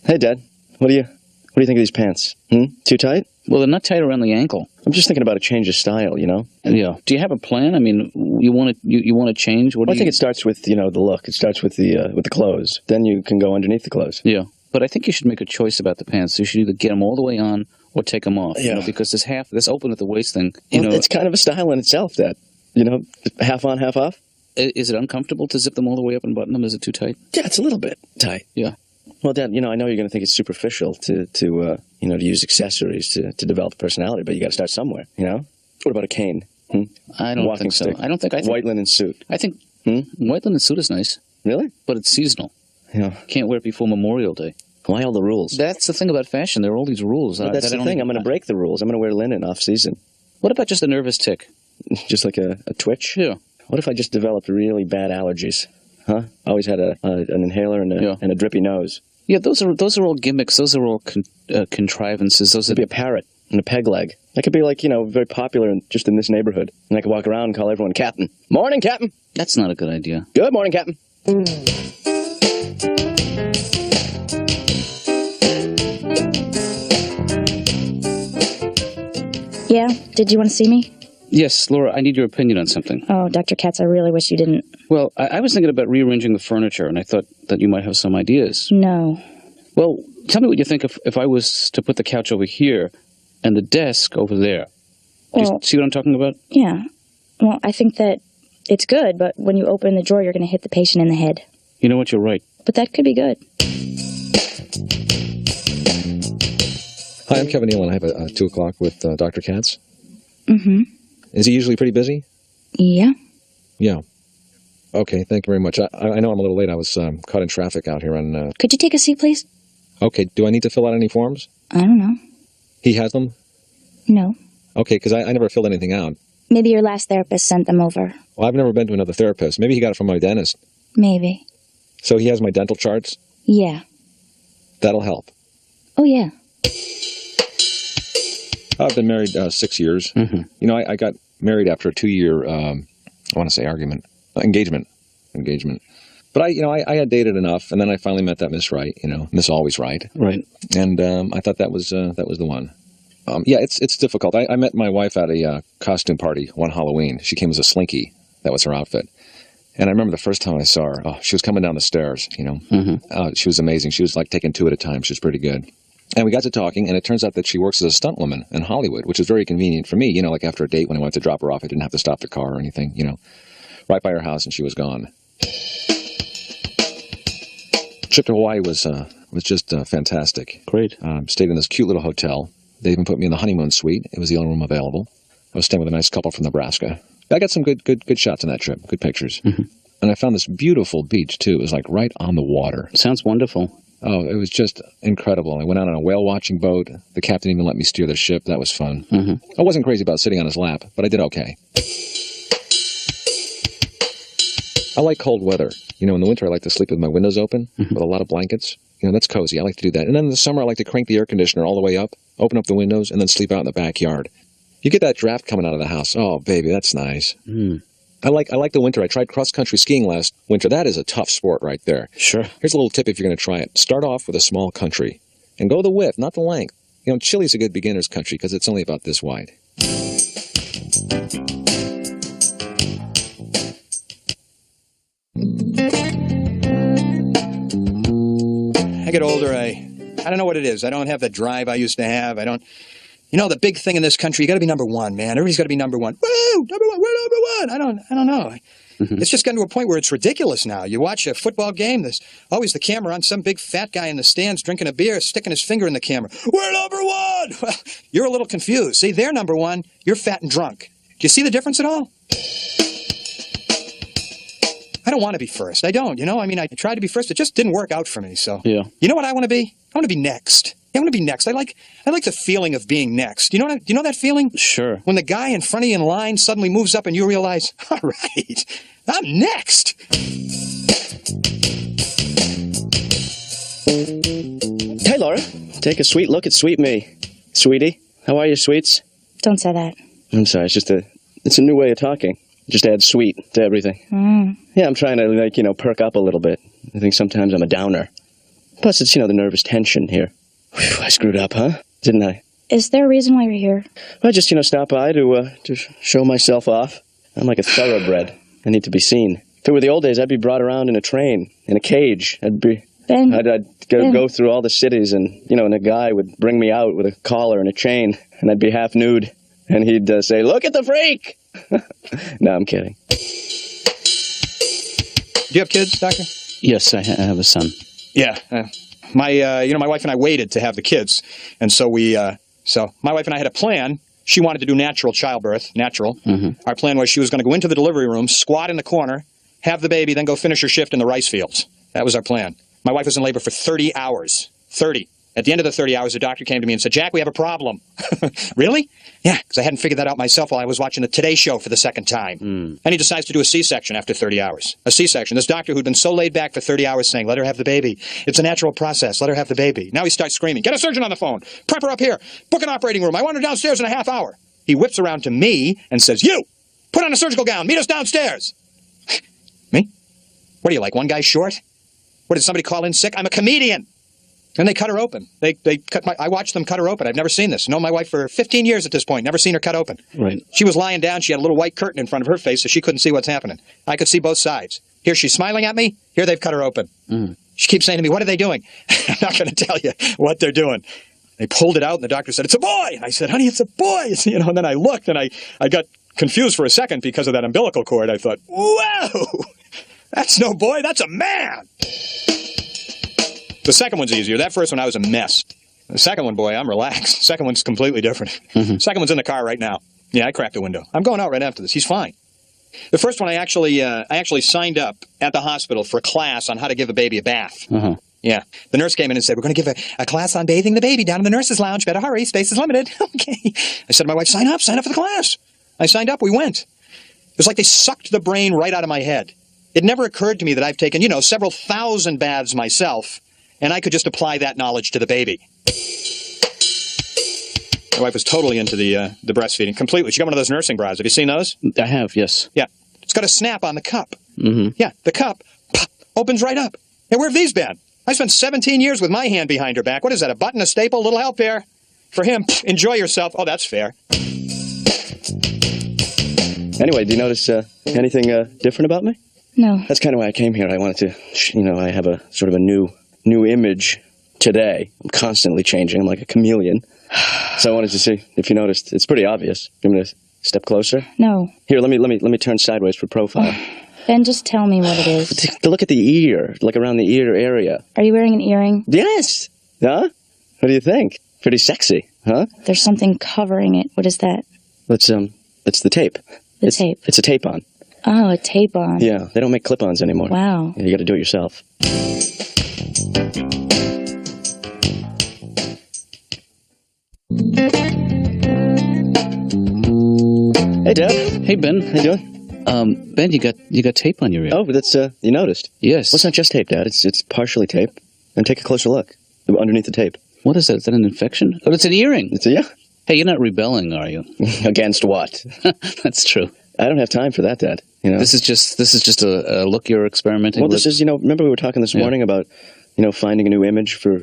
Hey, Dad. What do you think of these pants? Too tight? Well, they're not tight around the ankle. I'm just thinking about a change of style, you know? Yeah. Do you have a plan? I mean, you want to change? I think it starts with, the look. It starts with the clothes. Then you can go underneath the clothes. Yeah. But I think you should make a choice about the pants. You should either get them all the way on or take them off. Yeah. Because this open at the waist thing, it's kind of a style in itself, Dad. Half on, half off. Is it uncomfortable to zip them all the way up and button them? Is it too tight? Yeah, it's a little bit tight. Yeah. Well, Dad, I know you're going to think it's superficial to use accessories to develop a personality, but you got to start somewhere, What about a cane? I don't Walking think so. stick. I think white linen suit. I think white linen suit is nice. Really? But it's seasonal. Yeah. Can't wear it before Memorial Day. Why all the rules? That's the thing about fashion. There are all these rules. Well, that's the thing. I'm going to break the rules. I'm going to wear linen off-season. What about just a nervous tick? Just like a twitch? Yeah. What if I just developed really bad allergies? Huh? I always had an inhaler and a drippy nose. Yeah, those are all gimmicks. Those are all contrivances. Those would be a parrot and a peg leg. I could be very popular just in this neighborhood. And I could walk around and call everyone Captain. Morning, Captain. That's not a good idea. Good morning, Captain. Yeah? Did you want to see me? Yes, Laura, I need your opinion on something. Oh, Dr. Katz, I really wish you didn't. Well, I was thinking about rearranging the furniture, and I thought that you might have some ideas. No. Well, tell me what you think if I was to put the couch over here and the desk over there. Do you see what I'm talking about? Yeah. Well, I think that it's good, but when you open the drawer, you're going to hit the patient in the head. You know what? You're right. But that could be good. Hi, I'm Kevin Nealon. I have a 2 o'clock with Dr. Katz. Mm-hmm. Is he usually pretty busy? Yeah. Yeah. Okay, thank you very much. I know I'm a little late. I was caught in traffic out here on... Could you take a seat, please? Okay, do I need to fill out any forms? I don't know. He has them? No. Okay, because I never filled anything out. Maybe your last therapist sent them over. Well, I've never been to another therapist. Maybe he got it from my dentist. Maybe. So he has my dental charts? Yeah. That'll help. Oh, yeah. I've been married 6 years. Mm-hmm. I got married after a 2-year, engagement. But I had dated enough, and then I finally met that Miss Right, Miss Always Right. Right. And I thought that was the one. Yeah, it's difficult. I met my wife at a costume party one Halloween. She came as a Slinky. That was her outfit. And I remember the first time I saw her, she was coming down the stairs, Mm-hmm. She was amazing. She was like taking 2 at a time. She was pretty good. And we got to talking, and it turns out that she works as a stunt woman in Hollywood, which is very convenient for me. Like after a date when I went to drop her off, I didn't have to stop the car or anything, right by her house, and she was gone. Trip to Hawaii was just fantastic. Great. Stayed in this cute little hotel. They even put me in the honeymoon suite. It was the only room available. I was staying with a nice couple from Nebraska. I got some good shots on that trip, good pictures. Mm-hmm. And I found this beautiful beach, too. It was like right on the water. Sounds wonderful. Oh, it was just incredible. I went out on a whale-watching boat. The captain even let me steer the ship. That was fun. Mm-hmm. I wasn't crazy about sitting on his lap, but I did okay. I like cold weather. In the winter, I like to sleep with my windows open, with a lot of blankets. That's cozy. I like to do that. And then in the summer, I like to crank the air conditioner all the way up, open up the windows, and then sleep out in the backyard. You get that draft coming out of the house. Oh, baby, that's nice. Mm. I like the winter. I tried cross-country skiing last winter. That is a tough sport right there. Sure. Here's a little tip if you're going to try it. Start off with a small country. And go the width, not the length. Chile's a good beginner's country because it's only about this wide. I get older, I don't know what it is. I don't have the drive I used to have. I don't... the big thing in this country, you got to be number one, man. Everybody's got to be number one. Woo! Number one, we're number one. I don't know. Mm-hmm. It's just gotten to a point where it's ridiculous now. You watch a football game, there's always the camera on some big fat guy in the stands drinking a beer, sticking his finger in the camera. We're number one! Well, you're a little confused. See, they're number one. You're fat and drunk. Do you see the difference at all? I don't want to be first. I don't, I tried to be first. It just didn't work out for me, so. Yeah. You know what I want to be? I want to be next. I want to be next. I like the feeling of being next. Do you know that feeling? Sure. When the guy in front of you in line suddenly moves up and you realize, all right, I'm next. Hey, Laura. Take a sweet look at sweet me. Sweetie, how are you, sweets? Don't say that. I'm sorry, it's a new way of talking. Just add sweet to everything. Mm. Yeah, I'm trying to, perk up a little bit. I think sometimes I'm a downer. Plus, it's, the nervous tension here. Whew, I screwed up, huh? Didn't I? Is there a reason why you're here? I just, stop by to show myself off. I'm like a thoroughbred. I need to be seen. If it were the old days, I'd be brought around in a train, in a cage. I'd go through all the cities, and, and a guy would bring me out with a collar and a chain, and I'd be half nude. And he'd say, "Look at the freak!" No, I'm kidding. Do you have kids, Doctor? Yes, I have a son. Yeah. My wife and I waited to have the kids. And so my wife and I had a plan. She wanted to do natural childbirth, natural. Mm-hmm. Our plan was she was going to go into the delivery room, squat in the corner, have the baby, then go finish her shift in the rice fields. That was our plan. My wife was in labor for 30 hours. 30. At the end of the 30 hours, the doctor came to me and said, "Jack, we have a problem." Really? Yeah, because I hadn't figured that out myself while I was watching the Today Show for the second time. And he decides to do a C-section after 30 hours. A C-section. This doctor who'd been so laid back for 30 hours saying, "Let her have the baby. It's a natural process. Let her have the baby." Now he starts screaming, "Get a surgeon on the phone. Prep her up here. Book an operating room. I want her downstairs in a half hour." He whips around to me and says, "You! Put on a surgical gown. Meet us downstairs." Me? What are you, like one guy short? What, did somebody call in sick? I'm a comedian. And they cut her open. I watched them cut her open. I've never seen this. Known my wife for 15 years at this point. Never seen her cut open. Right. She was lying down. She had a little white curtain in front of her face, so she couldn't see what's happening. I could see both sides. Here she's smiling at me. Here they've cut her open. She keeps saying to me, "What are they doing?" I'm not going to tell you what they're doing. They pulled it out, and the doctor said, "It's a boy." And I said, "Honey, it's a boy." And then I looked, and I got confused for a second because of that umbilical cord. I thought, whoa, that's no boy. That's a man. The second one's easier. That first one, I was a mess. The second one, boy, I'm relaxed. The second one's completely different. Second one's in the car right now. Yeah, I cracked the window. I'm going out right after this. He's fine. The first one, I actually signed up at the hospital for a class on how to give a baby a bath. Yeah. The nurse came in and said, "We're going to give a class on bathing the baby down in the nurse's lounge. Better hurry. Space is limited." Okay. I said to my wife, sign up for the class. I signed up. We went. It was like they sucked the brain right out of my head. It never occurred to me that I've taken, several thousand baths myself, and I could just apply that knowledge to the baby. My wife was totally into the breastfeeding, completely. She got one of those nursing bras. Have you seen those? I have, yes. Yeah. It's got a snap on the cup. Yeah, the cup pop, opens right up. Hey, where have these been? I spent 17 years with my hand behind her back. What is that, a button, a staple? A little help here? For him, enjoy yourself. Oh, that's fair. Anyway, do you notice anything different about me? No. That's kind of why I came here. I wanted to, I have a sort of a new image today. I'm constantly changing. I'm like a chameleon. So I wanted to see if you noticed. It's pretty obvious. You want me to step closer? No. Here, let me turn sideways for profile. Ben, just tell me what it is. To look at the ear, like around the ear area. Are you wearing an earring? Yes. Huh? What do you think? Pretty sexy, huh? There's something covering it. What is that? It's the tape. Tape. It's a tape-on. Oh, a tape-on. Yeah, they don't make clip-ons anymore. Wow. You got to do it yourself. Hey, Dad. Hey, Ben. How you doing? Ben, you got tape on your ear. Oh, but that's you noticed. Yes. Well, it's not just tape, Dad. It's partially tape. And take a closer look underneath the tape. What is that? Is that an infection? Oh, it's an earring. Yeah. Hey, you're not rebelling, are you? Against what? That's true. I don't have time for that, Dad. This is just a look you're experimenting with. Well, this is, remember we were talking this morning about, finding a new image for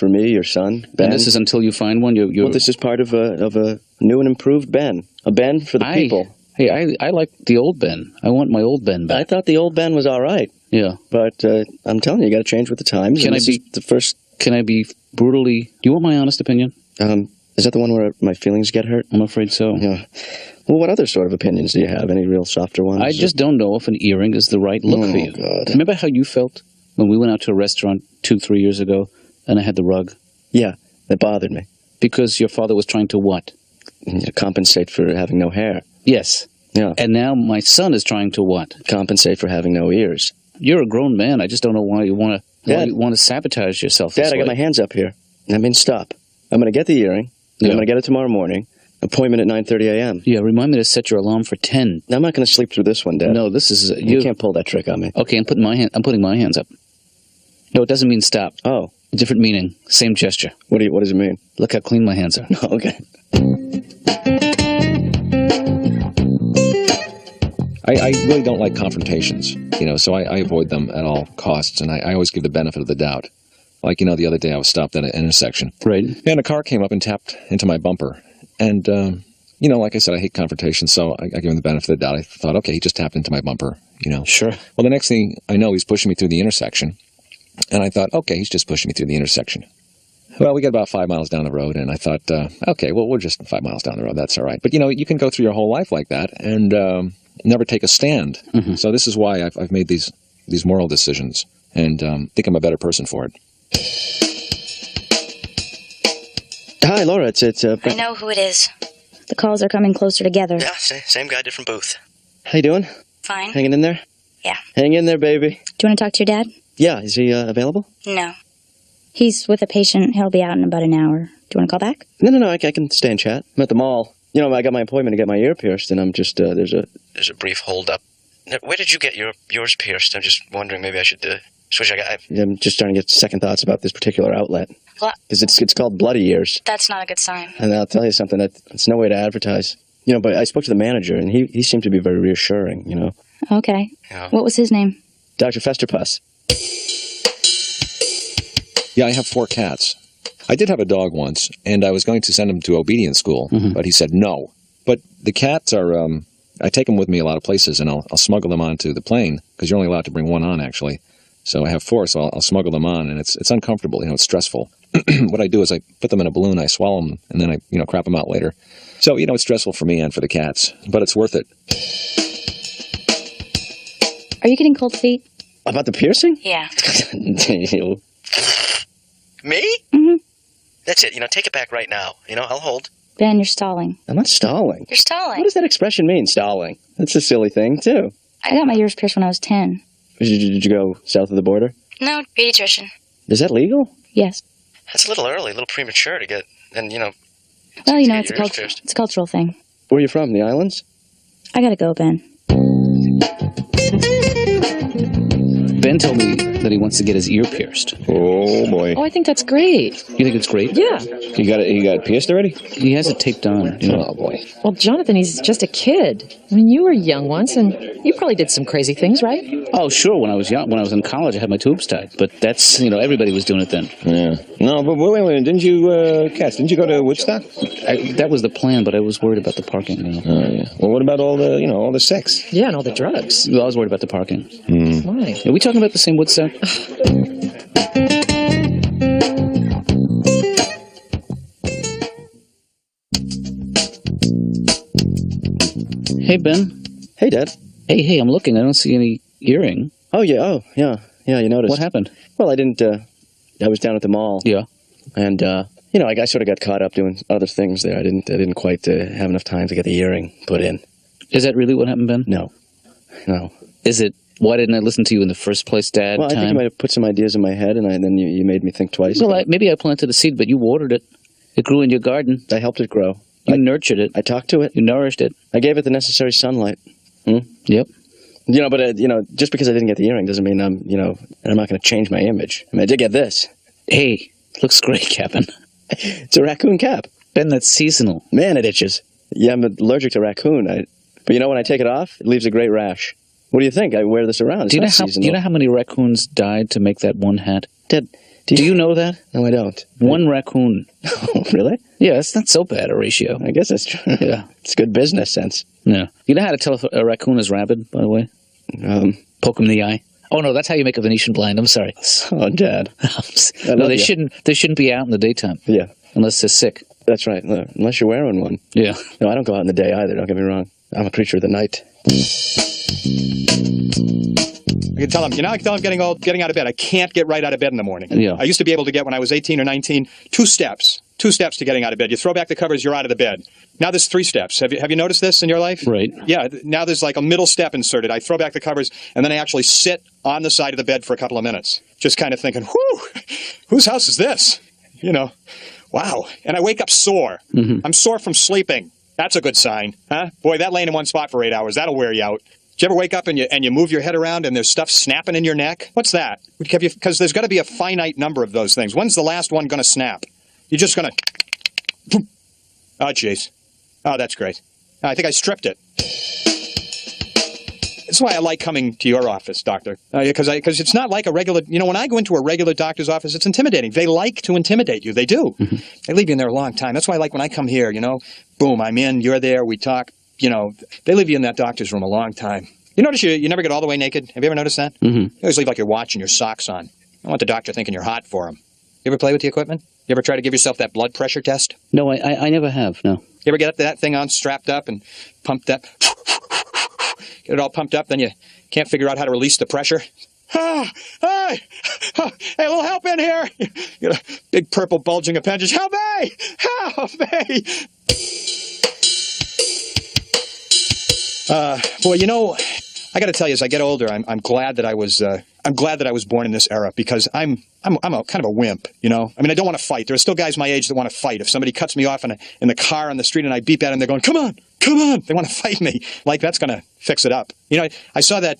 me, your son, Ben. And this is until you find one. Well, this is part of a new and improved Ben. A Ben for the people. Hey, I like the old Ben. I want my old Ben back. I thought the old Ben was all right. Yeah. But I'm telling you, you got to change with the times. Can I be brutally... Do you want my honest opinion? Is that the one where my feelings get hurt? I'm afraid so. Yeah. Well, what other sort of opinions do you have? Any real softer ones? I just don't know if an earring is the right look for you. God. Remember how you felt when we went out to a restaurant 2-3 years ago and I had the rug? Yeah, that bothered me. Because your father was trying to what? Compensate for having no hair. Yes. Yeah. And now my son is trying to what? Compensate for having no ears. You're a grown man. I just don't know why you want to sabotage yourself. Dad, I got my hands up here. I mean, stop. I'm going to get the earring. I'm going to get it tomorrow morning. Appointment at 9:30 a.m. Yeah, remind me to set your alarm for 10. I'm not going to sleep through this one, Dad. No, this is... You can't pull that trick on me. Okay, I'm putting my hands up. No, it doesn't mean stop. Oh. Different meaning. Same gesture. What does it mean? Look how clean my hands are. Okay. I really don't like confrontations, so I avoid them at all costs, and I always give the benefit of the doubt. Like, the other day I was stopped at an intersection. Right. And a car came up and tapped into my bumper. And, like I said, I hate confrontation, so I gave him the benefit of the doubt. I thought, okay, he just tapped into my bumper, Sure. Well, the next thing I know, he's pushing me through the intersection. And I thought, okay, he's just pushing me through the intersection. Well, we got about 5 miles down the road, and I thought, okay, well, we're just 5 miles down the road. That's all right. But, you can go through your whole life like that and never take a stand. Mm-hmm. So this is why I've made these moral decisions and think I'm a better person for it. Hi, Laura. It's I know who it is. The calls are coming closer together. Yeah, same guy, different booth. How you doing? Fine. Hanging in there? Yeah. Hang in there, baby. Do you want to talk to your dad? Yeah, is he available? No. He's with a patient. He'll be out in about an hour. Do you want to call back? No, I can stay and chat. I'm at the mall. I got my appointment to get my ear pierced, and I'm just, there's a brief hold-up. Where did you get yours pierced? I'm just wondering, maybe I should switch. I'm just starting to get second thoughts about this particular outlet. What? Because it's called Bloody Ears. That's not a good sign. And I'll tell you something, it's no way to advertise. But I spoke to the manager, and he seemed to be very reassuring, Okay. Yeah. What was his name? Dr. Festerpuss. Yeah, I have 4 cats. I did have a dog once, and I was going to send him to obedience school, but he said no. But the cats are, I take them with me a lot of places, and I'll smuggle them onto the plane, because you're only allowed to bring 1 on, actually. So I have 4, so I'll smuggle them on, and it's uncomfortable, it's stressful. What I do is I put them in a balloon, I swallow them, and then I, crap them out later. So, it's stressful for me and for the cats, but it's worth it. Are you getting cold feet? About the piercing? Yeah. Me? Mm-hmm. That's it. Take it back right now. I'll hold. Ben, you're stalling. I'm not stalling. You're stalling. What does that expression mean, stalling? That's a silly thing, too. I got my ears pierced when I was 10. Did you go south of the border? No, pediatrician. Is that legal? Yes. That's a little early, a little premature to get, and, Well, get it's your ears pierced. it's a cultural thing. Where are you from, the islands? I gotta go, Ben. Ben told me that he wants to get his ear pierced. Oh, boy. Oh, I think that's great. You think it's great? Yeah. He got it pierced already? He has it taped on. Oh, boy. Well, Jonathan, he's just a kid. I mean, you were young once, and you probably did some crazy things, right? Oh, sure. When I was young, when I was in college, I had my tubes tied. But that's, everybody was doing it then. Yeah. No, but wait. Didn't you, Katz, didn't you go to Woodstock? That was the plan, but I was worried about the parking. Oh, yeah. Well, what about all the sex? Yeah, and all the drugs. Well, I was worried about the parking. Why? Are we talking about the same Woodstock? Hey, Ben. Hey, Dad. Hey, I'm looking. I don't see any earring. Oh, yeah, you noticed. What happened? Well, I didn't, I was down at the mall. Yeah. And, I sort of got caught up doing other things there. I didn't quite have enough time to get the earring put in. Is that really what happened, Ben? No. Is it, why didn't I listen to you in the first place, Dad? Well, I think you might have put some ideas in my head, and then you made me think twice. Well, maybe I planted a seed, but you watered it. It grew in your garden. I helped it grow. You nurtured it. I talked to it. You nourished it. I gave it the necessary sunlight. Yep. But just because I didn't get the earring doesn't mean I'm not going to change my image. I mean, I did get this. Hey, looks great, Captain. It's a raccoon cap. Ben, that's seasonal. Man, it itches. Yeah, I'm allergic to raccoon. But when I take it off, it leaves a great rash. What do you think? I wear this around. Do you know how many raccoons died to make that one hat? Dad, do you know that? No, I don't. One raccoon. Oh, really? Yeah, it's not so bad a ratio. I guess that's true. Yeah. It's good business sense. Yeah. You know how to tell if a raccoon is rabid, by the way? Poke him in the eye. Oh, no, that's how you make a Venetian blind. I'm sorry. Oh, Dad. No, they shouldn't be out in the daytime. Yeah. Unless they're sick. That's right. Unless you're wearing one. Yeah. No, I don't go out in the day either. Don't get me wrong. I'm a creature of the night. I can tell him, I can tell him getting out of bed. I can't get right out of bed in the morning. Yeah. I used to be able to get, when I was 18 or 19, 2 steps. 2 steps to getting out of bed. You throw back the covers, you're out of the bed. Now there's 3 steps. Have you noticed this in your life? Right. Yeah, now there's like a middle step inserted. I throw back the covers, and then I actually sit on the side of the bed for a couple of minutes. Just kind of thinking, whew, whose house is this? Wow. And I wake up sore. Mm-hmm. I'm sore from sleeping. That's a good sign, huh? Boy, that laying in one spot for 8 hours, that'll wear you out. Did you ever wake up and you move your head around and there's stuff snapping in your neck? What's that? Because there's got to be a finite number of those things. When's the last one going to snap? You're just going to... Oh, jeez. Oh, that's great. I think I stripped it. That's why I like coming to your office, doctor. Because it's not like a regular, when I go into a regular doctor's office, it's intimidating. They like to intimidate you. They do. Mm-hmm. They leave you in there a long time. That's why I like when I come here, boom, I'm in, you're there, we talk, they leave you in that doctor's room a long time. You notice you never get all the way naked? Have you ever noticed that? Mm-hmm. You always leave like your watch and your socks on. I want the doctor thinking you're hot for him. You ever play with the equipment? You ever try to give yourself that blood pressure test? No, I never have, no. You ever get up to that thing on, strapped up, and pump that... Get it all pumped up, then you can't figure out how to release the pressure. Hey, a little help in here. You get a big purple bulging appendage. Help me! Help me! Boy, I got to tell you, as I get older, I'm glad that I was born in this era, because I'm a kind of a wimp, I mean, I don't want to fight. There are still guys my age that want to fight. If somebody cuts me off in the car on the street and I beep at them, they're going, come on. They want to fight me. Like, that's going to fix it up. I saw that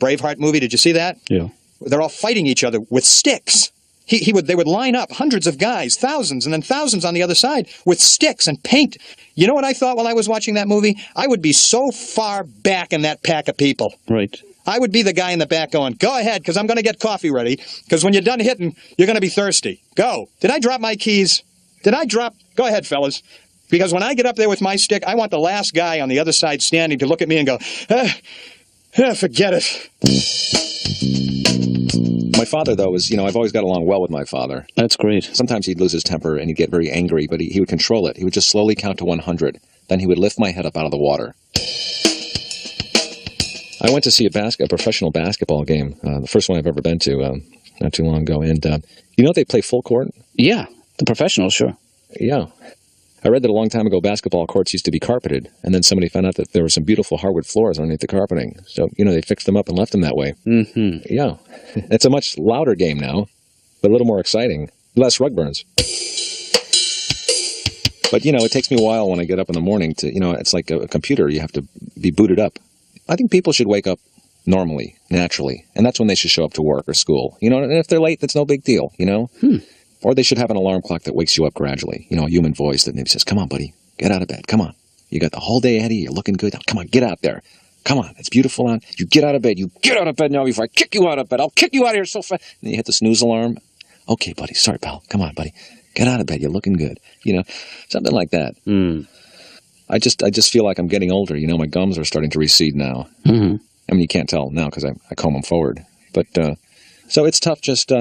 Braveheart movie. Did you see that? Yeah. They're all fighting each other with sticks. They would line up hundreds of guys, thousands, and then thousands on the other side with sticks and paint. You know what I thought while I was watching that movie? I would be so far back in that pack of people. Right. I would be the guy in the back going, go ahead, because I'm going to get coffee ready, because when you're done hitting, you're going to be thirsty. Go. Did I drop my keys? Go ahead, fellas. Because when I get up there with my stick, I want the last guy on the other side standing to look at me and go, forget it. My father, though, I've always got along well with my father. That's great. Sometimes he'd lose his temper and he'd get very angry, but he would control it. He would just slowly count to 100. Then he would lift my head up out of the water. I went to see a professional basketball game, the first one I've ever been to, not too long ago. And they play full court? Yeah, the professionals, sure. Yeah. I read that a long time ago basketball courts used to be carpeted, and then somebody found out that there were some beautiful hardwood floors underneath the carpeting. So, they fixed them up and left them that way. Mm-hmm. Yeah. It's a much louder game now, but a little more exciting. Less rug burns. But, it takes me a while when I get up in the morning to, it's like a computer. You have to be booted up. I think people should wake up normally, naturally, and that's when they should show up to work or school. And if they're late, that's no big deal, Or they should have an alarm clock that wakes you up gradually. A human voice that maybe says, come on, buddy, get out of bed. Come on. You got the whole day ahead of you. You're looking good. Come on, get out there. Come on. It's beautiful out. You get out of bed. You get out of bed now before I kick you out of bed. I'll kick you out of here so fast. And then you hit the snooze alarm. Okay, buddy. Sorry, pal. Come on, buddy. Get out of bed. You're looking good. Something like that. Mm. I just feel like I'm getting older. My gums are starting to recede now. Mm-hmm. I mean, you can't tell now because I comb them forward. But, so it's tough just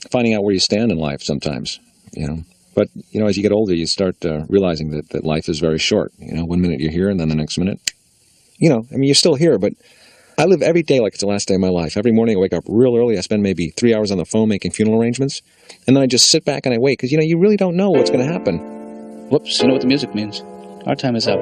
finding out where you stand in life sometimes. But, as you get older, you start realizing that life is very short. 1 minute you're here, and then the next minute, you're still here, but I live every day like it's the last day of my life. Every morning I wake up real early. I spend maybe 3 hours on the phone making funeral arrangements, and then I just sit back and I wait, because, you really don't know what's going to happen. Whoops, you know what the music means. Our time is up.